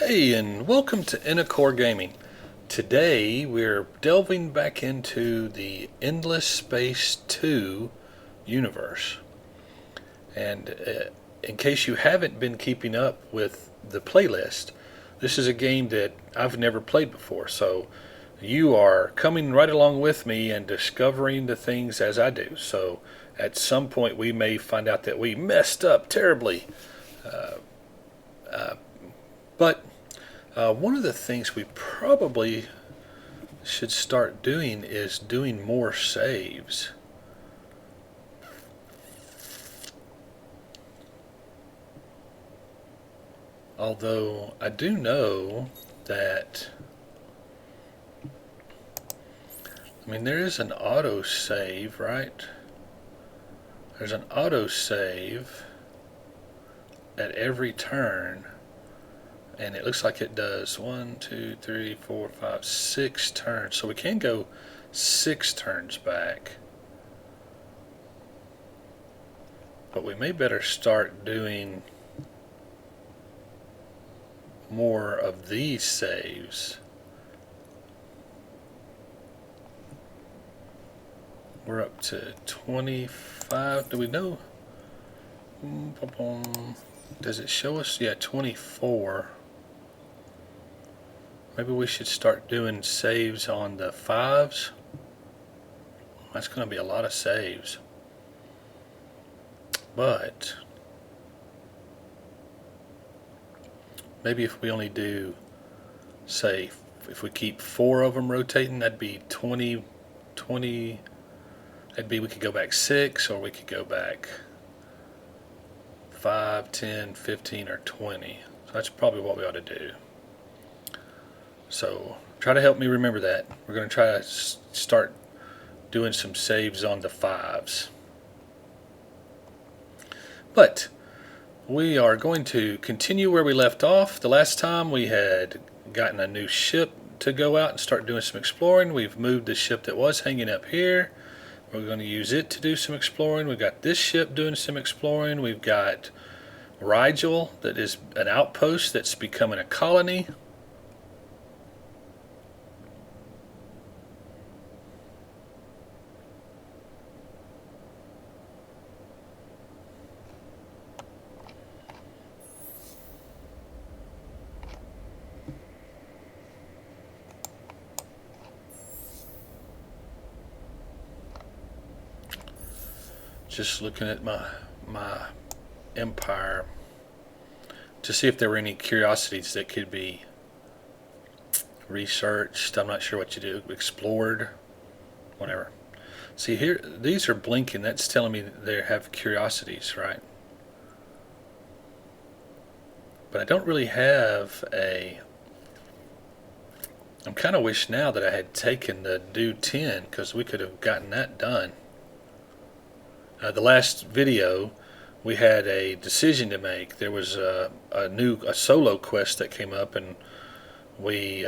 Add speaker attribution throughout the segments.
Speaker 1: Hey, and welcome to Inacore Gaming. Today we're delving back into the Endless Space 2 universe. And in case you haven't been keeping up with the playlist, this is a game that I've never played before. So you are coming right along with me and discovering the things as I do. So at some point we may find out that we messed up terribly. But one of the things we probably should start doing is doing more saves. Although I do know that, there is an auto save, right? There's an auto save at every turn, and it looks like it does 1, 2, 3, 4, 5, 6 turns. So we can go 6 turns back. But we may better start doing more of these saves. We're up to 25. Do we know? Does it show us? Yeah, 24. Maybe we should start doing saves on the 5s. That's going to be a lot of saves. But maybe if we only do, say, if we keep 4 of them rotating, that'd be 20. That'd be, we could go back 6, or we could go back 5, 10, 15, or 20. So that's probably what we ought to do. So try to help me remember that. We're going to try to start doing some saves on the 5s. But we are going to continue where we left off. The last time we had gotten a new ship to go out and start doing some exploring. We've moved the ship that was hanging up here. We're going to use it to do some exploring. We've got this ship doing some exploring. We've got Rigel, that is an outpost that's becoming a colony. Just looking at my empire to see if there were any curiosities that could be researched. I'm not sure what you do. Explored, whatever. See here, these are blinking. That's telling me that they have curiosities, right? But I don't really have a... I'm kind of wish now that I had taken the Do 10, because we could have gotten that done. The last video, we had a decision to make. There was a solo quest that came up, and we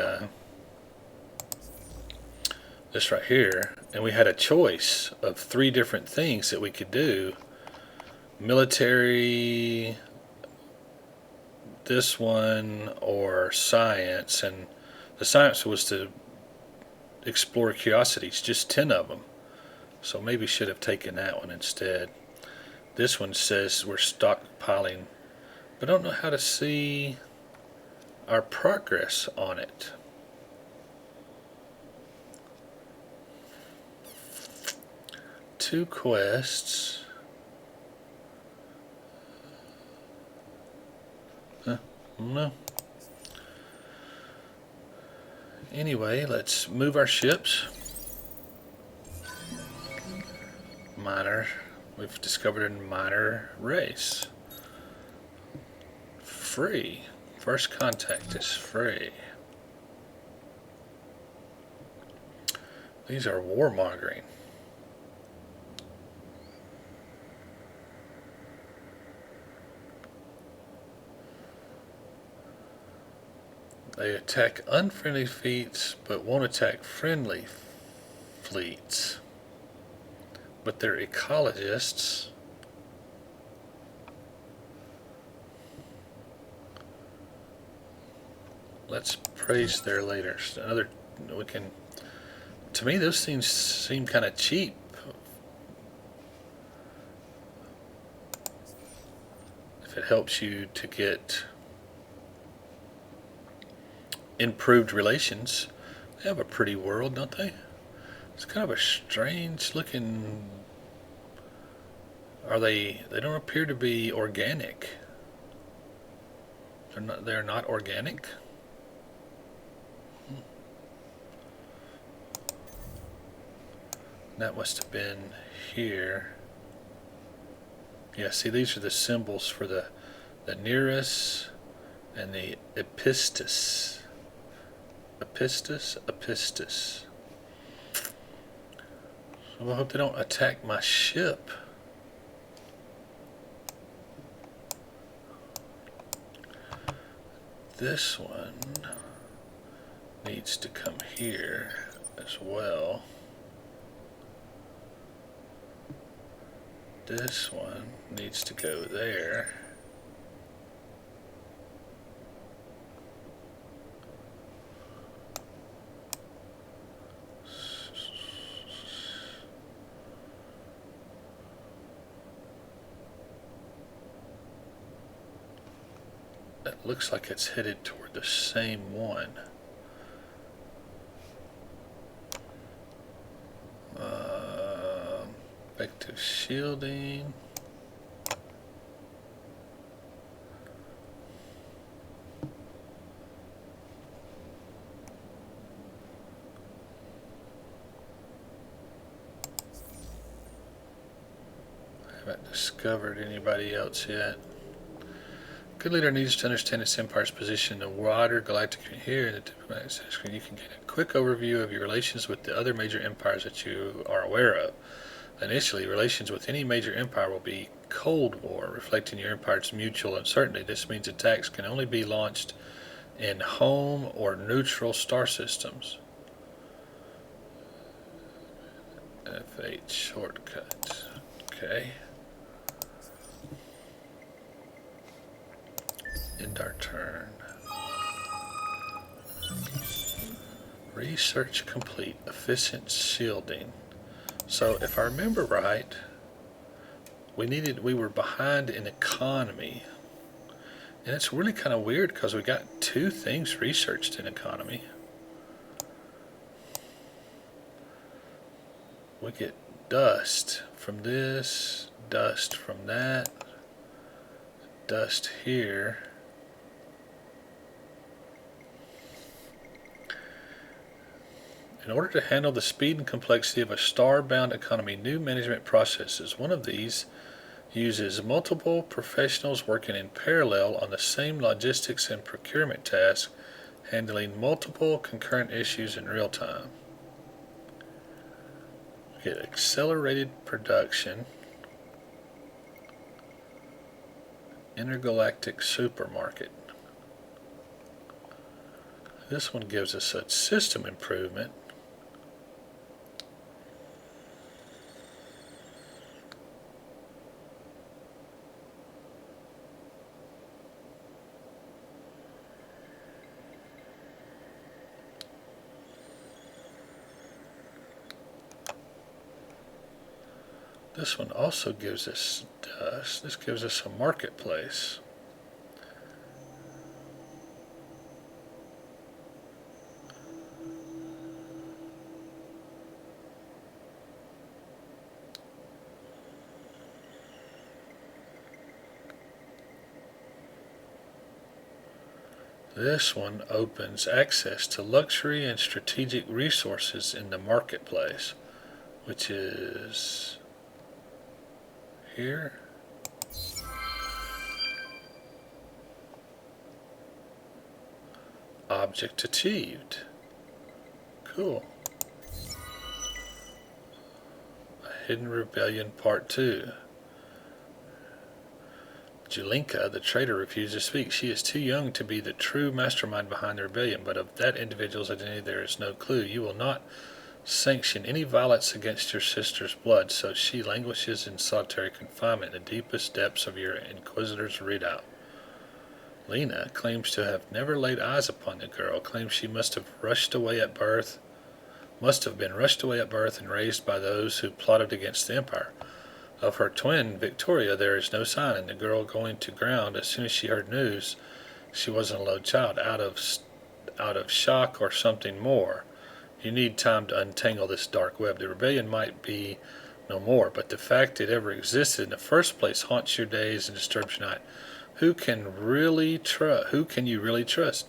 Speaker 1: this right here, and we had a choice of 3 different things that we could do: military, this one, or science. And the science was to explore curiosities, just 10 of them. So maybe should have taken that one instead. This one says we're stockpiling, but I don't know how to see our progress on it. Two quests. No. Anyway, let's move our ships. Minor. We've discovered a minor race. Free. First contact is free. These are warmongering. They attack unfriendly fleets, but won't attack friendly fleets. But they're ecologists. let's praise there later. Another, we can. To me, those things seem kind of cheap. If it helps you to get improved relations, they have a pretty world, don't they? It's kind of a strange looking. Are they? They don't appear to be organic. They're not. They're not organic. That must have been here. Yeah, see, these are the symbols for the Nereus and the Epistus. Epistus. So I hope they don't attack my ship. This one needs to come here as well. This one needs to go there. That looks like it's headed toward the same one. Effective shielding. I haven't discovered anybody else yet. Good leader needs to understand its empire's position in the wider galactic. Here in the diplomatic screen, you can get a quick overview of your relations with the other major empires that you are aware of. Initially, relations with any major empire will be Cold War, reflecting your empire's mutual uncertainty. This means attacks can only be launched in home or neutral star systems. F8 shortcut. Okay. End our turn. Research complete. Efficient shielding. So if I remember right, we were behind in economy. And it's really kind of weird because we got 2 things researched in economy. We get dust from this, dust from that, dust here. In order to handle the speed and complexity of a star-bound economy, new management processes. One of these uses multiple professionals working in parallel on the same logistics and procurement task, handling multiple concurrent issues in real time. We get accelerated production, intergalactic supermarket. This one gives us a system improvement. This one also gives us dust. This gives us a marketplace. This one opens access to luxury and strategic resources in the marketplace, which is here. Object achieved. Cool. A Hidden Rebellion Part 2. Julinka, the traitor, refused to speak. She is too young to be the true mastermind behind the rebellion, but of that individual's identity there is no clue. You will not sanction any violence against your sister's blood, so she languishes in solitary confinement in the deepest depths of your Inquisitor's redoubt. Lena claims to have never laid eyes upon the girl, claims she must have been rushed away at birth and raised by those who plotted against the Empire. Of her twin, Victoria, there is no sign, and the girl going to ground as soon as she heard news she wasn't a lone child, out of shock or something more. You need time to untangle this dark web. The rebellion might be no more, but the fact it ever existed in the first place haunts your days and disturbs your night. Who can you really trust?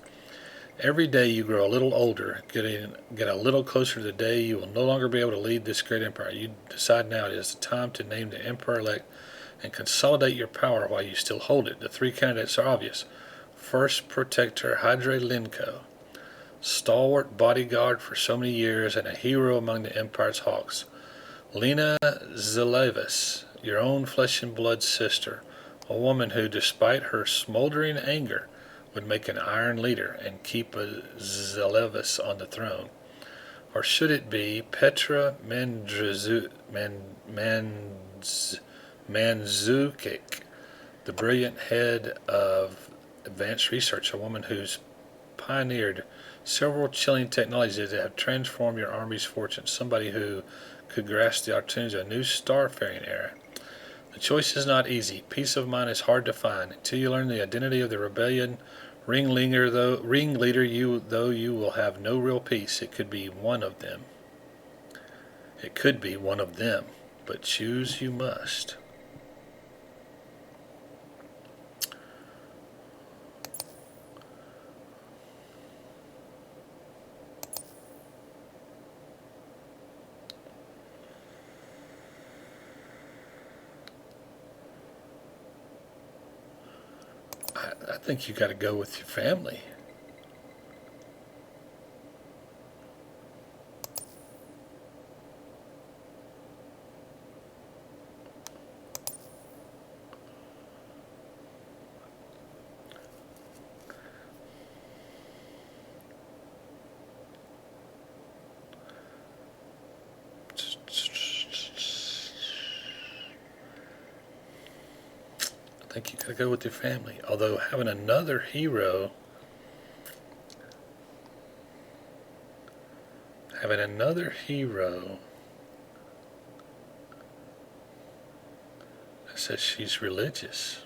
Speaker 1: Every day you grow a little older, get a little closer to the day you will no longer be able to lead this great empire. You decide now it is the time to name the emperor-elect and consolidate your power while you still hold it. The three candidates are obvious. First Protector Hydre Linko, stalwart bodyguard for so many years and a hero among the Empire's hawks. Lena Zalevis, your own flesh and blood sister, a woman who, despite her smoldering anger, would make an iron leader and keep a Zalevis on the throne. Or should it be Petra Mandzukic, the brilliant head of advanced research, a woman who's pioneered several chilling technologies that have transformed your army's fortunes, somebody who could grasp the opportunities of a new starfaring era. The choice is not easy. Peace of mind is hard to find. Until you learn the identity of the rebellion ringleader, you will have no real peace. It could be one of them. But choose you must. I think you got to go with your family. I think you got to go with your family. Although having another hero that says she's religious.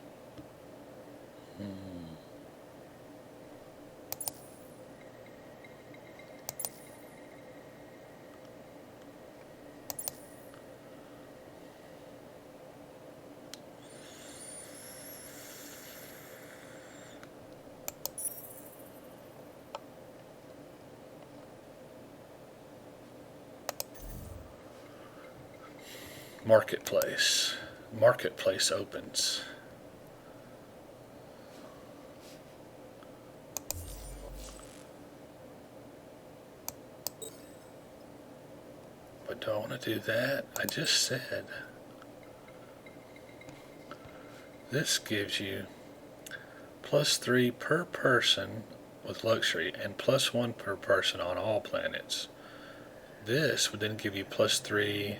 Speaker 1: Marketplace opens. But do I want to do that? I just said this gives you +3 per person with luxury and +1 per person on all planets. This would then give you +3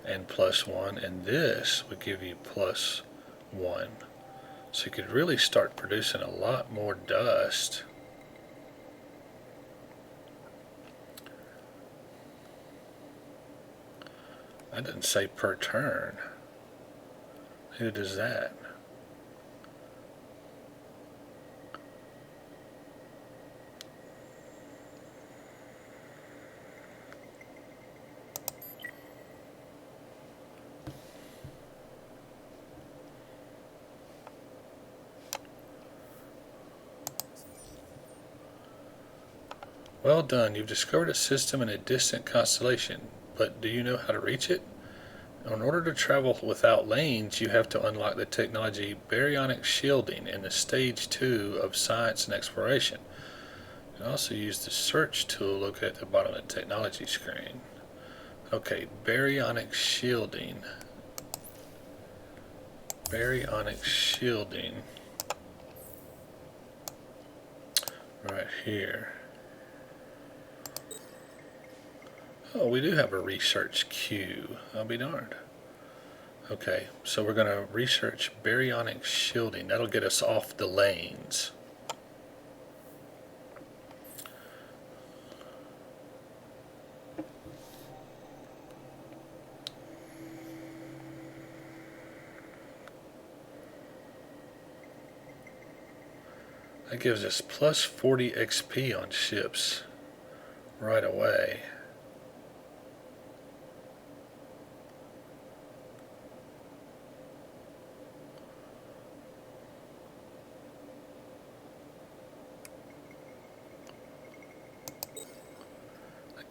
Speaker 1: and +1, and this would give you +1. So you could really start producing a lot more dust. That doesn't say per turn. Who does that? Well done. You've discovered a system in a distant constellation, but do you know how to reach it? In order to travel without lanes, you have to unlock the technology baryonic shielding in the stage 2 of science and exploration. You can also use the search tool located at the bottom of the technology screen. Okay, baryonic shielding. Baryonic shielding. Right here. Oh, we do have a research queue. I'll be darned. Okay, so we're going to research baryonic shielding. That'll get us off the lanes. That gives us plus 40 XP on ships right away.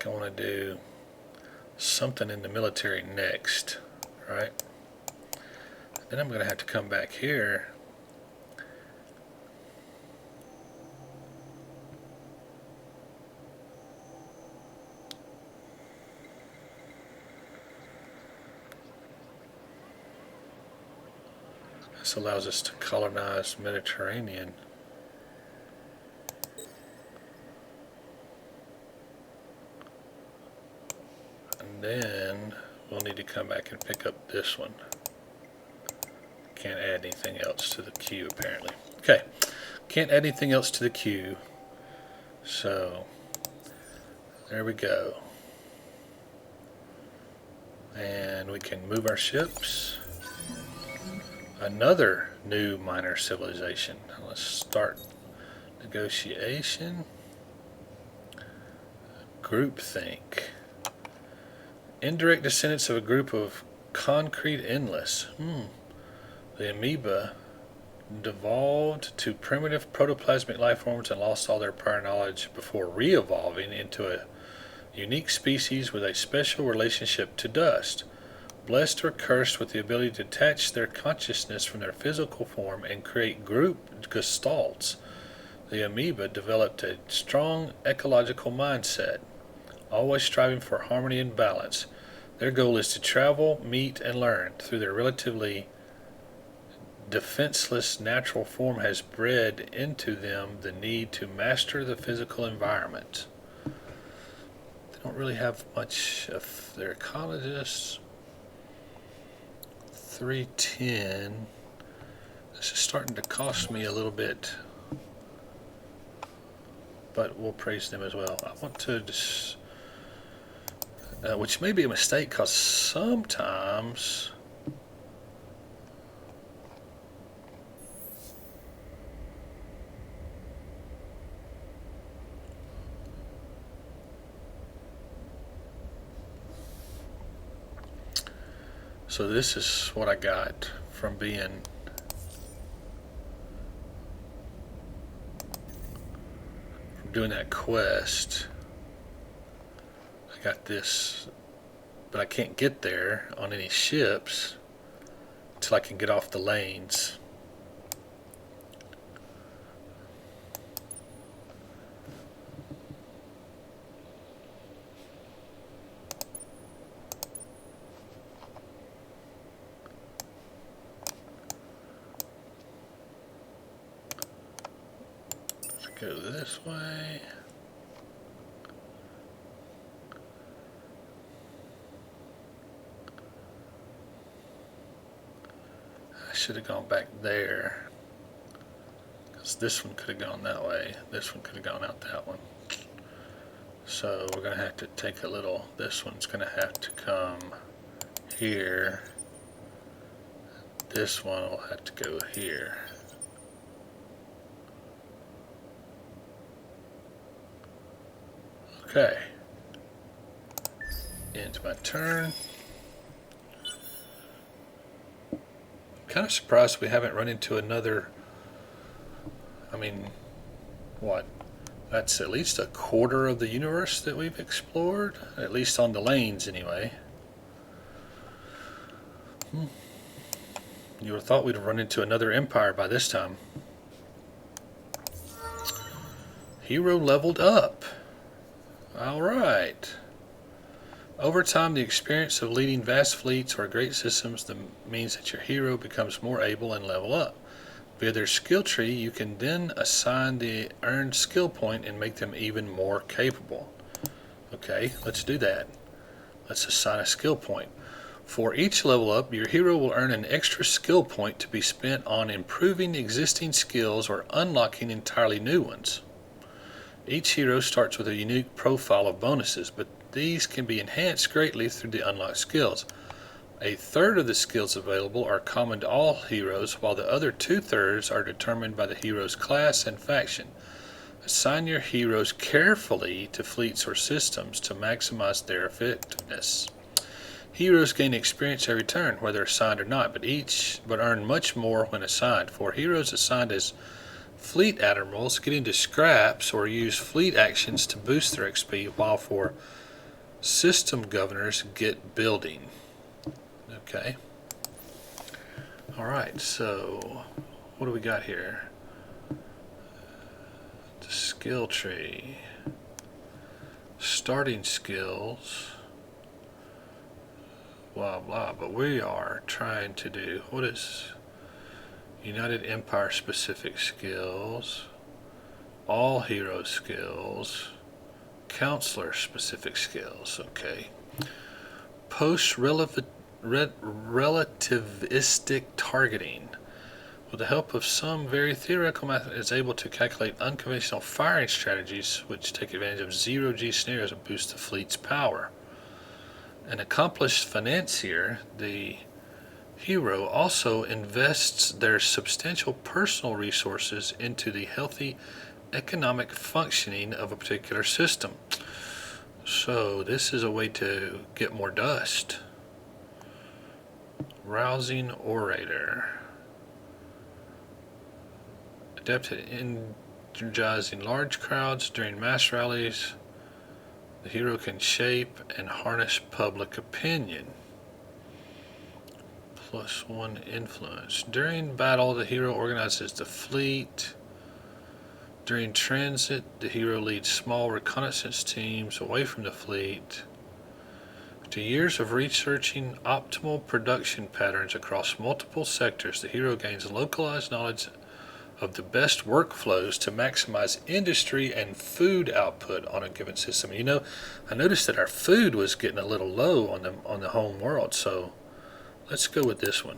Speaker 1: I want to do something in the military next, right? Then I'm going to have to come back here This allows us to colonize Mediterranean. And then we'll need to come back and pick up this one. Can't add anything else to the queue apparently. Okay, can't add anything else to the queue. So there we go. And we can move our ships. Another new minor civilization. Let's start negotiation. Groupthink. Indirect descendants of a group of concrete endless. The amoeba devolved to primitive protoplasmic life forms and lost all their prior knowledge before re-evolving into a unique species with a special relationship to dust. Blessed or cursed with the ability to detach their consciousness from their physical form and create group gestalts, the amoeba developed a strong ecological mindset, always striving for harmony and balance. Their goal is to travel, meet, and learn. Through their relatively defenseless natural form has bred into them the need to master the physical environment. They don't really have much of their ecologists. 310. This is starting to cost me a little bit, but we'll praise them as well. I want to just, which may be a mistake because sometimes so this is what I got from doing that quest. I got this, but I can't get there on any ships until I can get off the lanes. Go this way. I should have gone back there, because this one could have gone that way. This one could have gone out that one. So we're going to have to take a little, this one's going to have to come here. This one will have to go here. Okay, ends my turn. I'm kind of surprised we haven't run into another, I mean, what? That's at least a quarter of the universe that we've explored, at least on the lanes anyway. You would have thought we'd have run into another empire by this time. Hero leveled up. Alright. Over time, the experience of leading vast fleets or great systems means that your hero becomes more able and level up. Via their skill tree, you can then assign the earned skill point and make them even more capable. Okay, let's do that. Let's assign a skill point. For each level up, your hero will earn an extra skill point to be spent on improving existing skills or unlocking entirely new ones. Each hero starts with a unique profile of bonuses, but these can be enhanced greatly through the unlocked skills. A third of the skills available are common to all heroes, while the other 2/3 are determined by the hero's class and faction. Assign your heroes carefully to fleets or systems to maximize their effectiveness. Heroes gain experience every turn, whether assigned or not, but earn much more when assigned. For heroes assigned as fleet admirals, get into scraps or use fleet actions to boost their XP, while for system governors, get building. Okay. Alright, so what do we got here? The skill tree. Starting skills. Blah blah, but we are trying to do, what is United Empire specific skills, all hero skills, counselor specific skills. Okay. Post relativistic targeting. With the help of some very theoretical method, is able to calculate unconventional firing strategies which take advantage of zero-G scenarios and boost the fleet's power. An accomplished financier, the hero also invests their substantial personal resources into the healthy economic functioning of a particular system. So this is a way to get more dust. Rousing orator. Adept at energizing large crowds during mass rallies. The hero can shape and harness public opinion. +1 influence. During battle, the hero organizes the fleet. During transit, the hero leads small reconnaissance teams away from the fleet. After years of researching optimal production patterns across multiple sectors, the hero gains localized knowledge of the best workflows to maximize industry and food output on a given system. You know, I noticed that our food was getting a little low on the home world, so let's go with this one.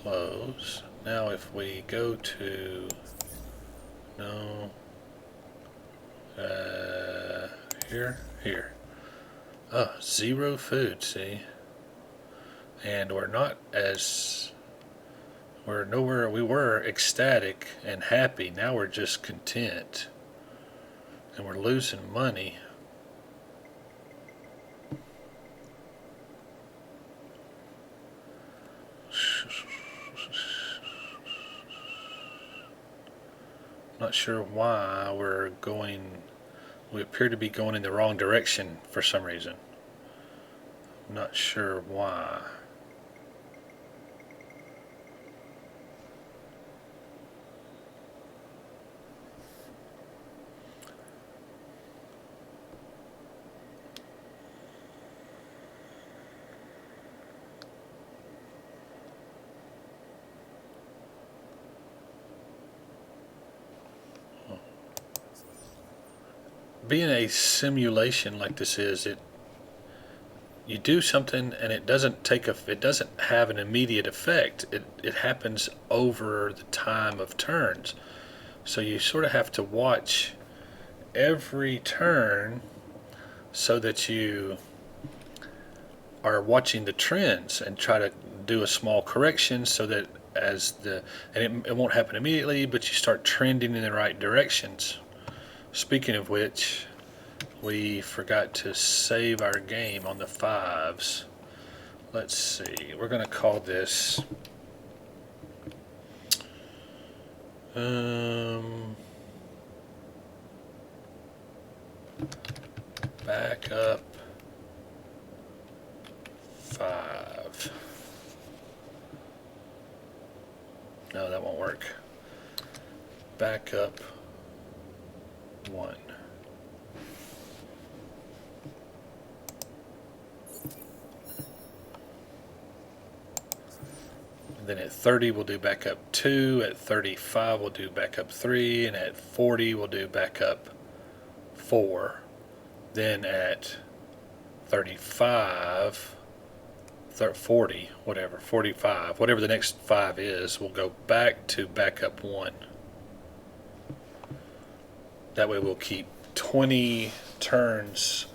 Speaker 1: Close. Now if we go to here. Oh, 0 food, see? And we were ecstatic and happy. Now we're just content. And we're losing money. Not sure why we appear to be going in the wrong direction for some reason. Not sure why. Being a simulation like this is, you do something and it doesn't have an immediate effect. It happens over the time of turns. So you sort of have to watch every turn so that you are watching the trends and try to do a small correction so that it won't happen immediately, but you start trending in the right directions. Speaking of which, we forgot to save our game on the 5s. Let's see, we're going to call this backup 5. No, that won't work. Backup 1. And then at 30 we'll do backup 2, at 35 we'll do backup 3, and at 40 we'll do backup 34, then at 35, 40, whatever, 45, whatever the next 5 is, we'll go back to backup 1. That way we'll keep 20 turns.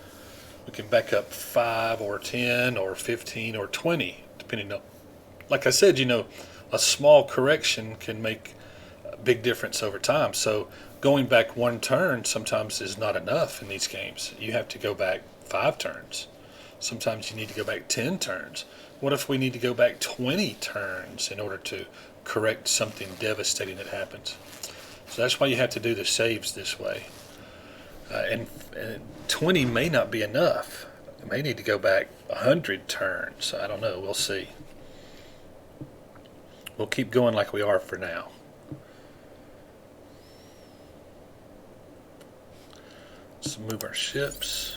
Speaker 1: We can back up 5 or 10 or 15 or 20, depending on, like I said, a small correction can make a big difference over time. So going back 1 turn sometimes is not enough in these games. You have to go back 5 turns. Sometimes you need to go back 10 turns. What if we need to go back 20 turns in order to correct something devastating that happens? So that's why you have to do the saves this way. And 20 may not be enough. You may need to go back 100 turns. I don't know. We'll see. We'll keep going like we are for now. Let's move our ships.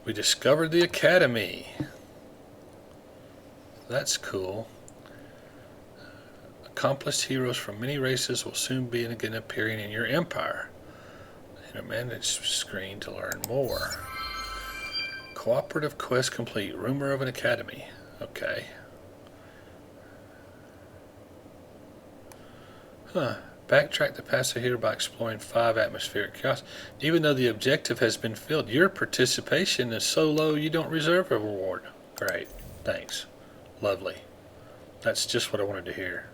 Speaker 1: We discovered the Academy. That's cool. Accomplished heroes from many races will soon be again appearing in your empire. Enter manage screen to learn more. Cooperative quest complete. Rumor of an academy. Okay. Backtrack the past here by exploring 5 atmospheric kiosks. Even though the objective has been filled, your participation is so low you don't reserve a reward. Great. Thanks. Lovely. That's just what I wanted to hear.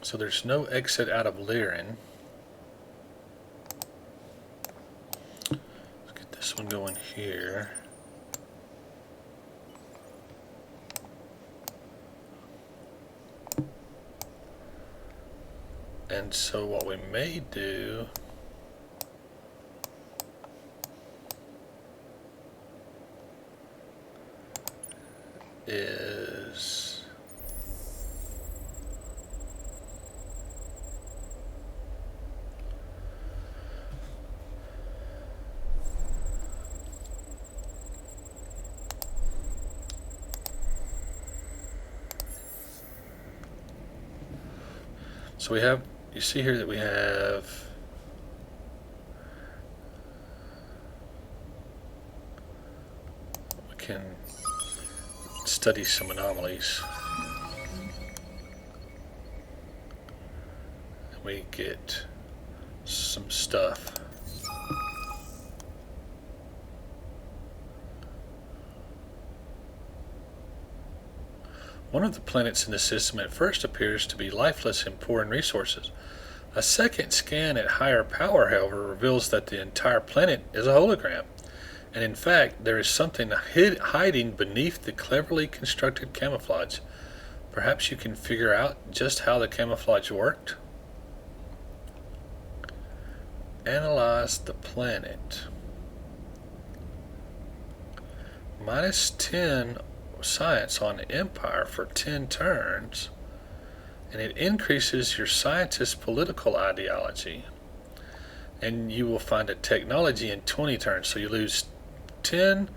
Speaker 1: So there's no exit out of Lyran. Let's get this one going here. And so what we may do is so we have, you see here that we have we can study some anomalies. We get some stuff. One of the planets in the system at first appears to be lifeless and poor in resources. A second scan at higher power, however, reveals that the entire planet is a hologram. And in fact, there is something hiding beneath the cleverly constructed camouflage. Perhaps you can figure out just how the camouflage worked? Analyze the planet. -10 science on Empire for 10 turns, and it increases your scientist's political ideology, and you will find a technology in 20 turns. So you lose 10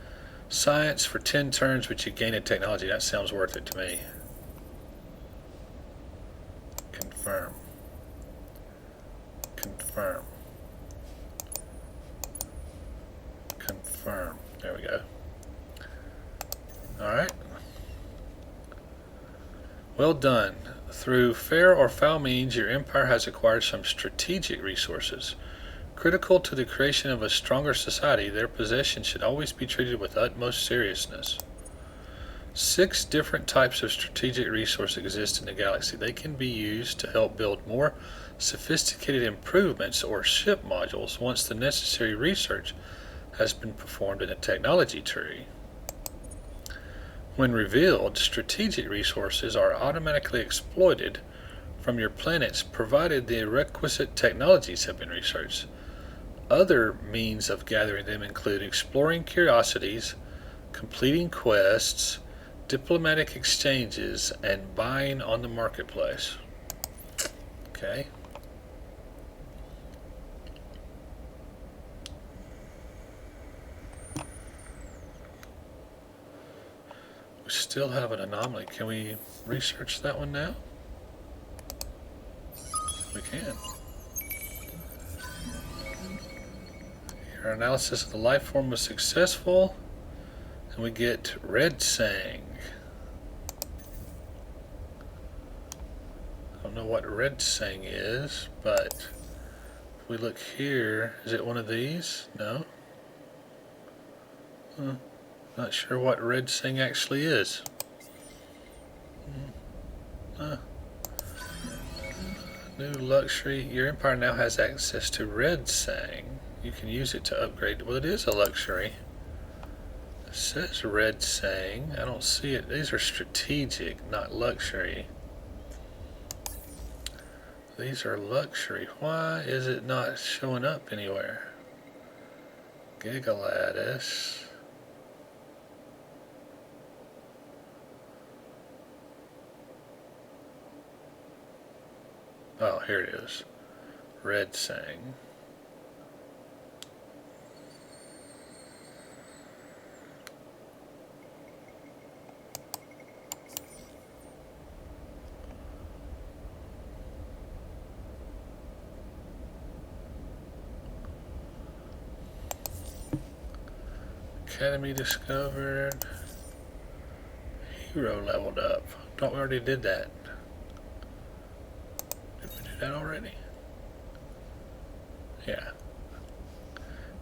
Speaker 1: science for 10 turns, but you gain a technology. That sounds worth it to me. Confirm. Confirm. Confirm. There we go. Alright. Well done. Through fair or foul means, your empire has acquired some strategic resources. Critical to the creation of a stronger society, their possession should always be treated with utmost seriousness. 6 different types of strategic resources exist in the galaxy. They can be used to help build more sophisticated improvements or ship modules once the necessary research has been performed in a technology tree. When revealed, strategic resources are automatically exploited from your planets provided the requisite technologies have been researched. Other means of gathering them include exploring curiosities, completing quests, diplomatic exchanges, and buying on the marketplace. Okay. We still have an anomaly. Can we research that one now? We can. Our analysis of the life form was successful, and we get Red Sang. I don't know what Red Sang is, but if we look here, is it one of these? No. Not sure what Red Sang actually is. New luxury. Your empire now has access to Red Sang. You can use it to upgrade. Well, it is a luxury. It says Red Sang. I don't see it. These are strategic, not luxury. These are luxury. Why is it not showing up anywhere? Gigalattice. Oh, here it is. Red Sang. Academy discovered. Hero leveled up. Thought we already did that. Did we do that already? Yeah.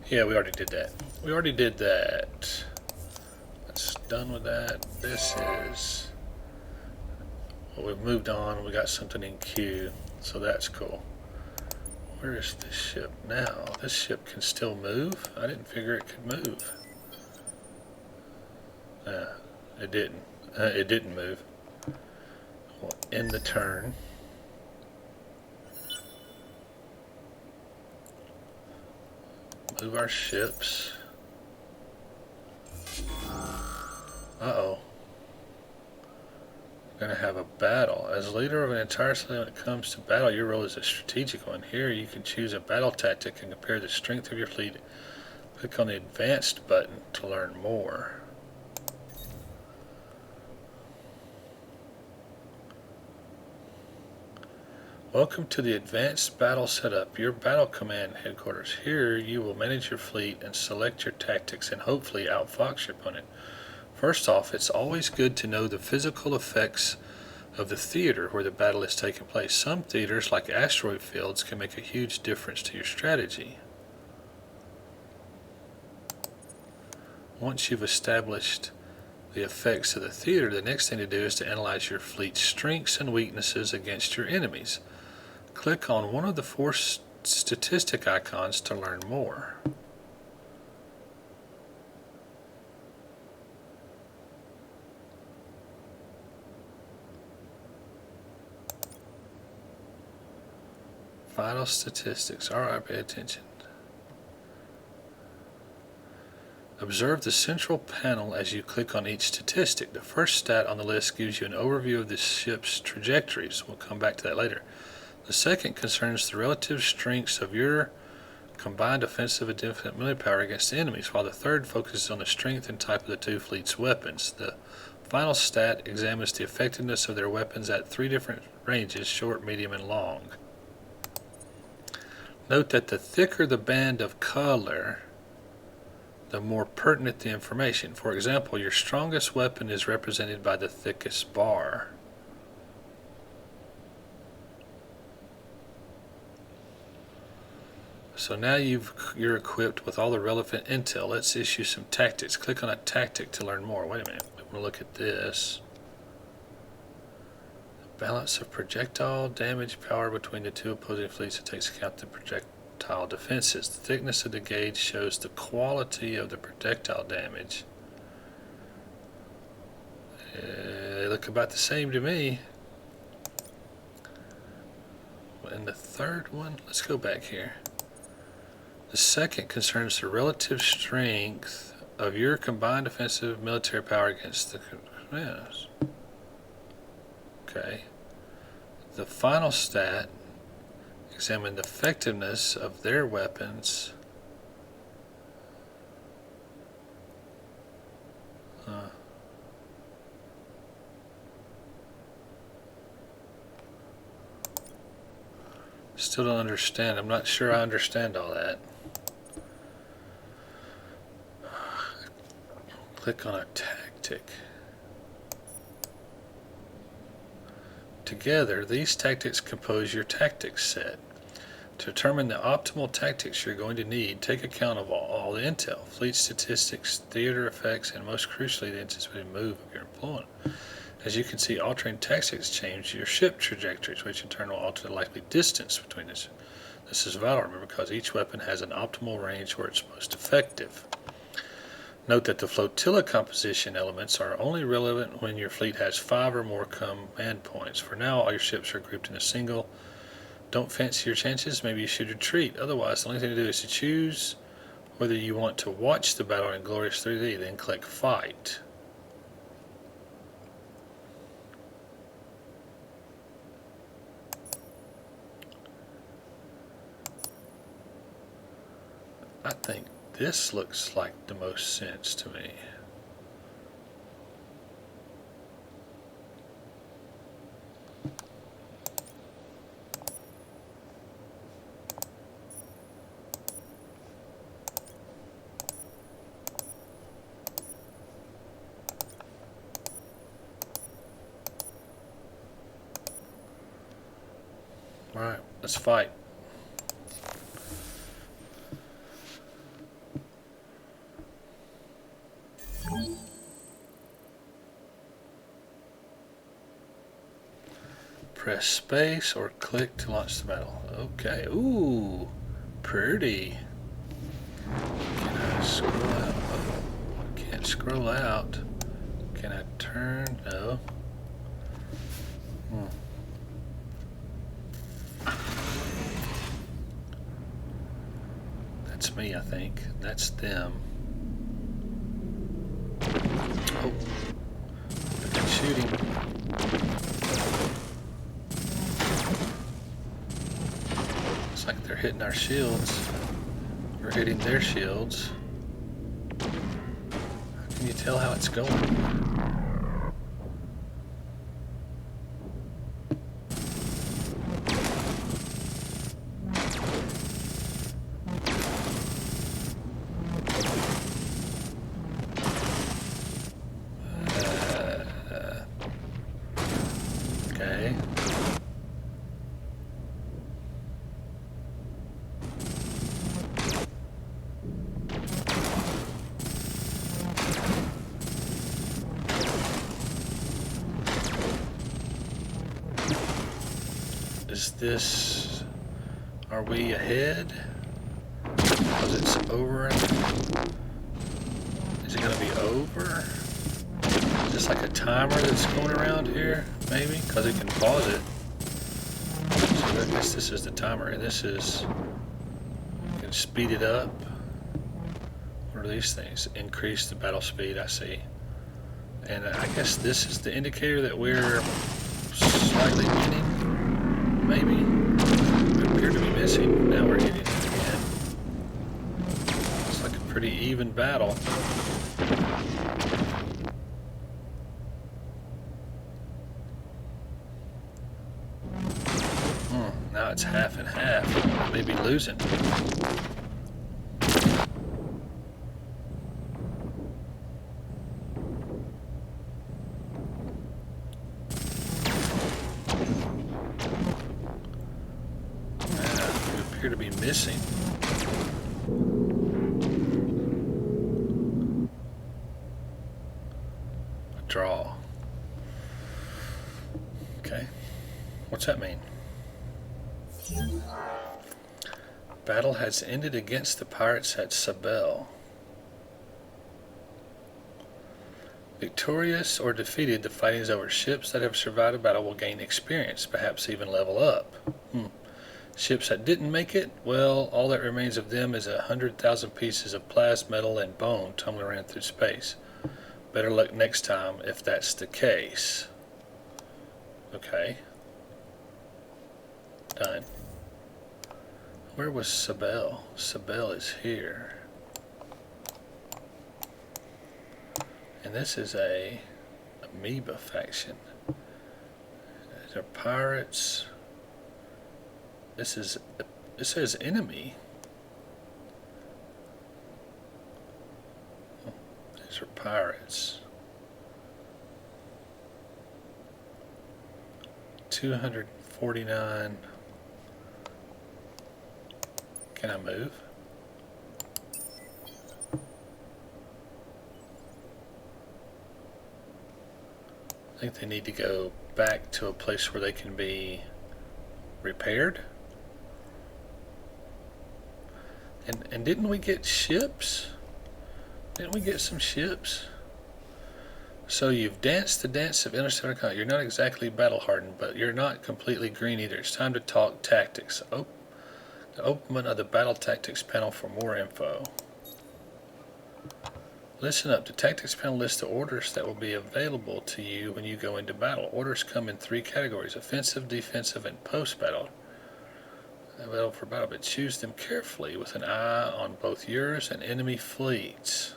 Speaker 1: Yeah, we already did that. We already did that. That's done with that. This is... Well, we've moved on. We got something in queue. So that's cool. Where is this ship now? This ship can still move? I didn't figure it could move. It didn't. It didn't move. We'll end the turn. Move our ships. Uh-oh. We're going to have a battle. As leader of an entire fleet, when it comes to battle, your role is a strategic one. Here you can choose a battle tactic and compare the strength of your fleet. Click on the advanced button to learn more. Welcome to the Advanced Battle Setup, your battle command headquarters. Here you will manage your fleet and select your tactics and hopefully outfox your opponent. First off, it's always good to know the physical effects of the theater where the battle is taking place. Some theaters, like asteroid fields, can make a huge difference to your strategy. Once you've established the effects of the theater, the next thing to do is to analyze your fleet's strengths and weaknesses against your enemies. Click on one of the 4 statistic icons to learn more. Vital statistics. Alright, pay attention. Observe the central panel as you click on each statistic. The first stat on the list gives you an overview of the ship's trajectories. We'll come back to that later. The second concerns the relative strengths of your combined offensive and defensive military power against the enemies, while the third focuses on the strength and type of the 2 fleets' weapons. The final stat examines the effectiveness of their weapons at 3 different ranges, short, medium, and long. Note that the thicker the band of color, the more pertinent the information. For example, your strongest weapon is represented by the thickest bar. So now you're equipped with all the relevant intel. Let's issue some tactics. Click on a tactic to learn more. Wait a minute. We're going to look at this. Balance of projectile damage power between the 2 opposing fleets that takes account of the projectile defenses. The thickness of the gauge shows the quality of the projectile damage. They look about the same to me. And the third one, let's go back here. The second concerns the relative strength of your combined offensive military power against the... Yes. Okay. The final stat examine the effectiveness of their weapons. Still don't understand. I'm not sure I understand all that. Click on a tactic. Together, these tactics compose your tactics set. To determine the optimal tactics you're going to need, take account of all the intel, fleet statistics, theater effects, and most crucially, the anticipated move of your opponent. As you can see, altering tactics change your ship trajectories, which in turn will alter the likely distance between us. This is vital, remember, because each weapon has an optimal range where it's most effective. Note that the flotilla composition elements are only relevant when your fleet has 5 or more command points. For now, all your ships are grouped in a single. Don't fancy your chances, maybe you should retreat. Otherwise, the only thing to do is to choose whether you want to watch the battle in glorious 3D, then click Fight. I think this looks like the most sense to me. Alright, let's fight. Press space or click to launch the battle. Okay, ooh, pretty. Can I scroll out? Oh, I can't scroll out. Can I turn? No. That's me, I think. That's them. Oh, they're shooting. Looks like they're hitting our shields. We're hitting their shields. How can you tell how it's going? Okay. Is this... Are we ahead? Because it's over. Is it going to be over? Is this like a timer that's going around here? Maybe? Because it can pause it. So I guess this is the timer. And this is... You can speed it up. What are these things? Increase the battle speed, I see. And I guess this is the indicator that we're slightly winning. Maybe. We appear to be missing. Now we're hitting it again. It's like a pretty even battle. Now it's half and half. Maybe losing. Appear to be missing. A draw. Okay. What's that mean? Battle has ended against the pirates at Sabel. Victorious or defeated, the fighting is over. Ships that have survived a battle will gain experience, perhaps even level up. Ships that didn't make it, well, all that remains of them is 100,000 pieces of plasma, metal, and bone tumbling around through space. Better luck next time if that's the case. Okay. Done. Where was Sabel? Sabel is here. And this is a amoeba faction. They're pirates. This is, it says enemy. These are pirates. 249. Can I move? I think they need to go back to a place where they can be repaired. And didn't we get ships? Didn't we get some ships? So you've danced the dance of interstellar combat. You're not exactly battle hardened, but you're not completely green either. It's time to talk tactics. Oh, the open of the battle tactics panel for more info. Listen up. The tactics panel lists the orders that will be available to you when you go into battle. Orders come in 3 categories: offensive, defensive, and post-battle. Available for battle, but choose them carefully with an eye on both yours and enemy fleets.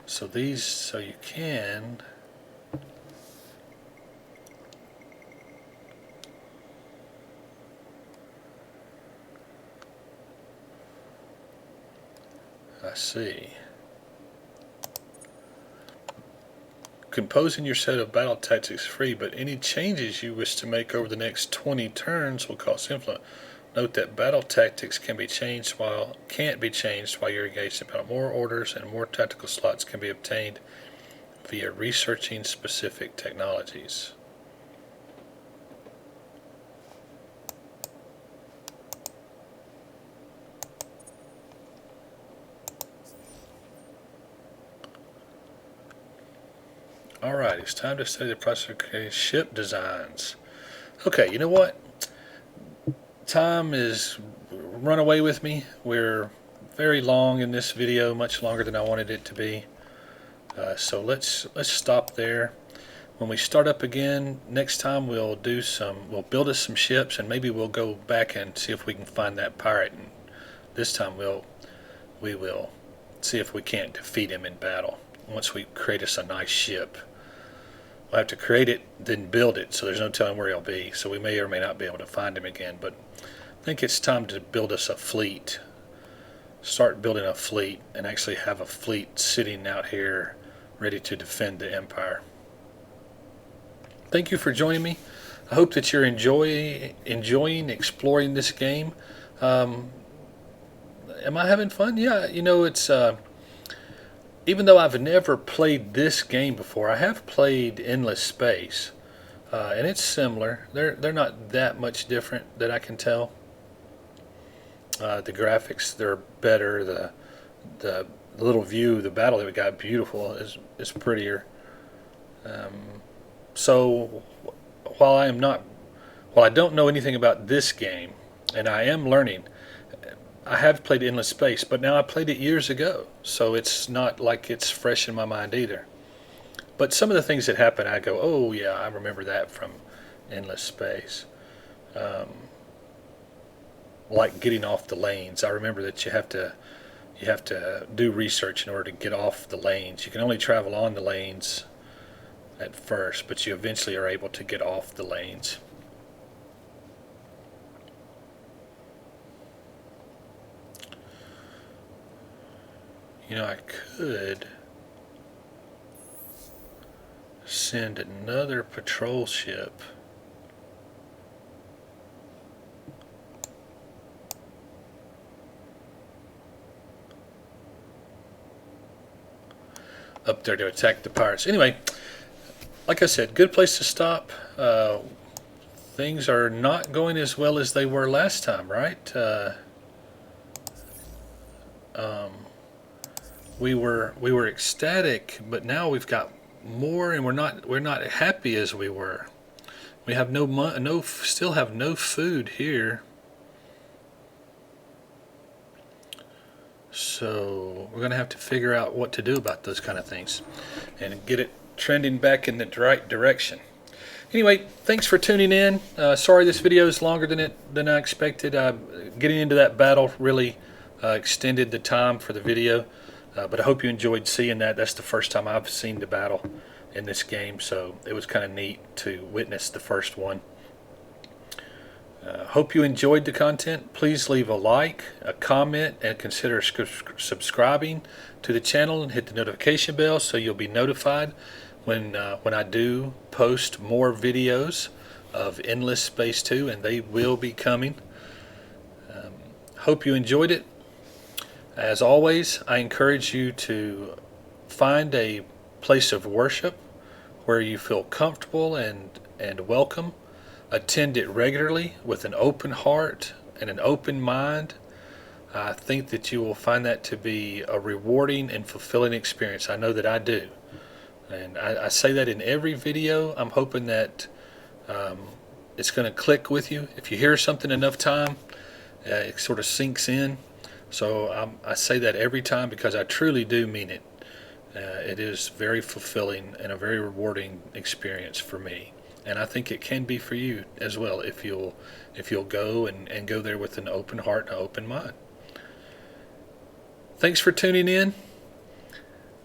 Speaker 1: So these, so you can I see. Composing your set of battle tactics is free, but any changes you wish to make over the next 20 turns will cost influence. Note that battle tactics can't be changed while you're engaged in battle. More orders and more tactical slots can be obtained via researching specific technologies. Alright, it's time to study the process of creating ship designs. Okay, you know what? Time is run away with me. We're very long in this video, much longer than I wanted it to be. So let's stop there. When we start up again, next time we'll build us some ships, and maybe we'll go back and see if we can find that pirate. And this time we will see if we can't defeat him in battle. Once we create us a nice ship, we'll have to create it, then build it, so there's no telling where he'll be. So we may or may not be able to find him again, but I think it's time to build us a fleet. Start building a fleet and actually have a fleet sitting out here ready to defend the Empire. Thank you for joining me. I hope that you're enjoying exploring this game. Am I having fun? Yeah, you know, it's even though I've never played this game before, I have played Endless Space, and it's similar. They're not that much different that I can tell. The graphics, they're better. The little view, the battle that we got, beautiful, is prettier. So while I don't know anything about this game, and I am learning, I have played Endless Space, but now I played it years ago, so it's not like it's fresh in my mind either. But some of the things that happen, I go, oh yeah, I remember that from Endless Space. Like getting off the lanes. I remember that you have to do research in order to get off the lanes. You can only travel on the lanes at first, but you eventually are able to get off the lanes. You know, I could send another patrol ship up there to attack the pirates. Anyway, like I said, good place to stop. Things are not going as well as they were last time, right? We were ecstatic, but now we've got more, and we're not happy as we were. We have still have no food here. So we're going to have to figure out what to do about those kind of things and get it trending back in the right direction. Anyway, thanks for tuning in. Sorry this video is longer than I expected. Getting into that battle really extended the time for the video. But I hope you enjoyed seeing that. That's the first time I've seen the battle in this game, so it was kind of neat to witness the first one. Hope you enjoyed the content. Please leave a like, a comment, and consider subscribing to the channel and hit the notification bell so you'll be notified when I do post more videos of Endless Space 2, and they will be coming. Hope you enjoyed it. As always, I encourage you to find a place of worship where you feel comfortable and welcome. Attend it regularly with an open heart and an open mind. I think that you will find that to be a rewarding and fulfilling experience. I know that I do. And I say that in every video. I'm hoping that it's going to click with you. If you hear something enough time, it sort of sinks in. So I say that every time because I truly do mean it. It is very fulfilling and a very rewarding experience for me. And I think it can be for you as well if you'll go and go there with an open heart and an open mind. Thanks for tuning in.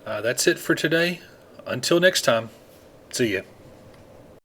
Speaker 1: That's it for today. Until next time, see ya.